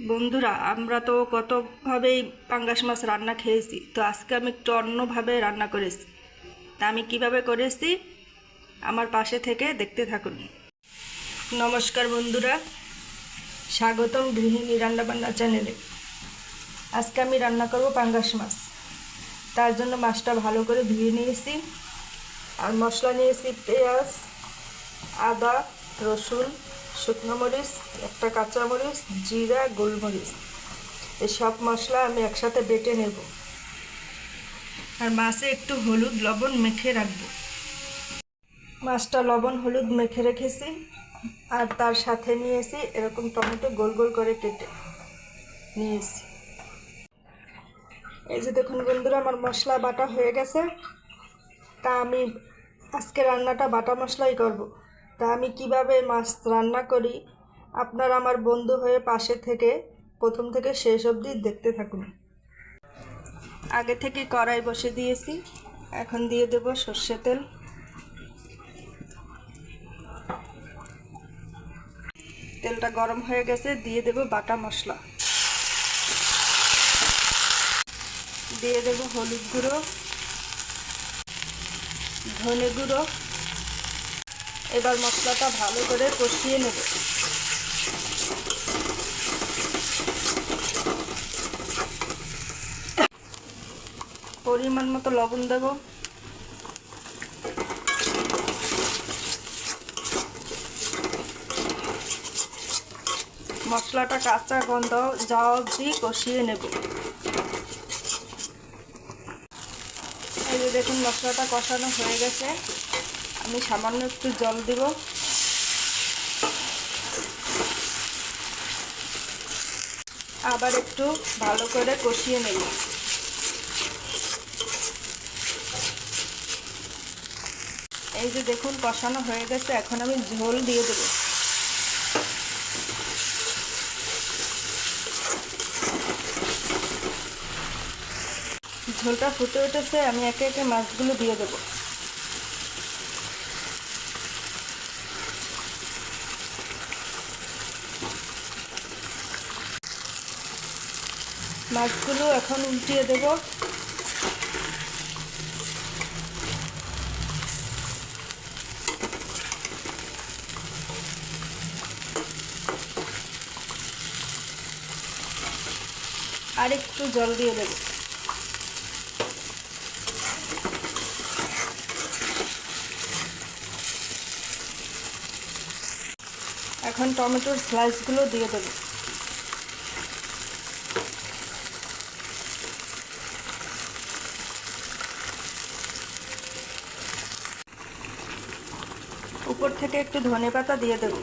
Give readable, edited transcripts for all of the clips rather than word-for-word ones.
বন্ধুরা, আমরা তো কতভাবেই পাঙ্গাস মাছ রান্না খেয়েছি, তো আজকে আমি একটু অন্যভাবে রান্না করেছি। তা আমি কিভাবে করেছি আমার পাশে থেকে দেখতে থাকুন। নমস্কার বন্ধুরা, স্বাগতম গৃহিণী রান্নাবান্না চ্যানেলে। আজকে আমি রান্না করব পাঙ্গাস মাছ। তার জন্য মাছটা ভালো করে ধুয়ে নিয়েছি, আর মশলা নিয়েছি পেঁয়াজ, আদা, রসুন, শুকনো মরিচ, একটা কাঁচামরিচ, জিরা, গোলমরিচ। এই সব মশলা আমি একসাথে বেটে নেব, আর মাছে একটু হলুদ লবণ মেখে রাখবো। মাছটা লবণ হলুদ মেখে রেখেছি, আর তার সাথে নিয়েছি এরকম টমেটো গোল গোল করে কেটে নিয়েছি। এই যে দেখুন বন্ধুরা, আমার মশলা বাটা হয়ে গেছে। তা আমি আজকে রান্নাটা বাটা মশলাই করব। তা আমি কিভাবে মাছ রান্না করি আপনারা আমার বন্ধু হয়ে পাশে থেকে প্রথম থেকে শেষ অবধি দেখতে থাকুন। আগে থেকে কড়াই বসে দিয়েছি, এখন দিয়ে দেব সর্ষে তেল। তেলটা গরম হয়ে গেছে, দিয়ে দেব বাটা মশলা, দিয়ে দেব হলুদ গুঁড়ো, ধনে গুঁড়ো। এবার মশলাটা ভালো করে কষিয়ে নেব। পরিমাণ মতো লবণ দেব। মশলাটা কাঁচা গন্ধ যাওয়া অবধি কষিয়ে নেব। এই যে দেখুন মশলাটা কষানো হয়ে গেছে, আমি সামান্য একটু জল দেব। আবার একটু ভালো করে কষিয়ে নেব। এই যে দেখুন কষানো হয়ে গেছে, এখন আমি ঝোল দিয়ে দেব। ঝোলটা ফুটে উঠেছে, আমি একে একে মাছগুলো দিয়ে দেব। মাছগুলো এখন উল্টিয়ে দেব। আর একটু জল দিয়ে দেব। এখন টমেটোর স্লাইসগুলো দিয়ে দেব। উপর থেকে একটু ধনেপাতা দিয়ে দেব।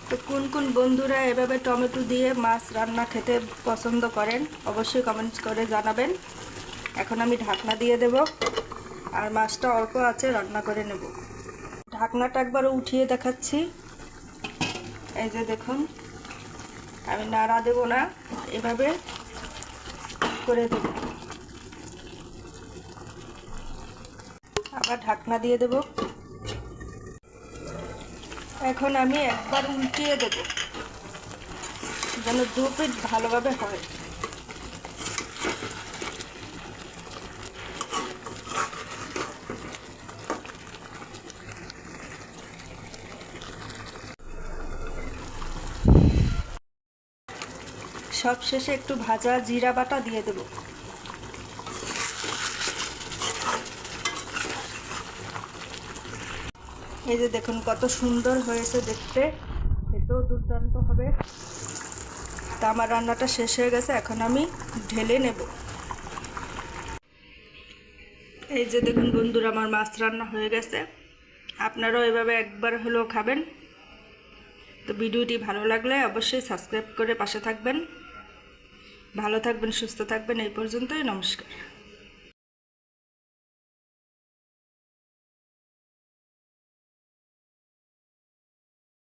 তো কোন কোন বন্ধুরা এভাবে টমেটো দিয়ে মাছ রান্না খেতে পছন্দ করেন অবশ্যই কমেন্টস করে জানাবেন। এখন আমি ঢাকনা দিয়ে দেব, আর মাছটা অল্প আছে রান্না করে নেব। ঢাকনাটা একবার উঠিয়ে দেখাচ্ছি। এই যে দেখুন, আমি নাড়া দেব না, এভাবে করে দেব। আবার ঢাকনা দিয়ে দেব। এখন আমি একবার উল্টিয়ে দেব, যেন দু পিঠ ভালোভাবে হয়। সব শেষে একটু ভাজা জিরা বাটা দিয়ে দেব। এই যে দেখুন কত সুন্দর হয়েছে দেখতে, খেতেও দুর্দান্ত হবে। তা আমার রান্নাটা শেষ হয়ে গেছে, এখন আমি ঢেলে নেব। এই যে দেখুন বন্ধুরা, আমার মাছ রান্না হয়ে গেছে। আপনারাও এভাবে একবার হলেও খাবেন। তো ভিডিওটি ভালো লাগলে অবশ্যই সাবস্ক্রাইব করে পাশে থাকবেন। ভালো থাকবেন, সুস্থ থাকবেন। এই পর্যন্তই, নমস্কার।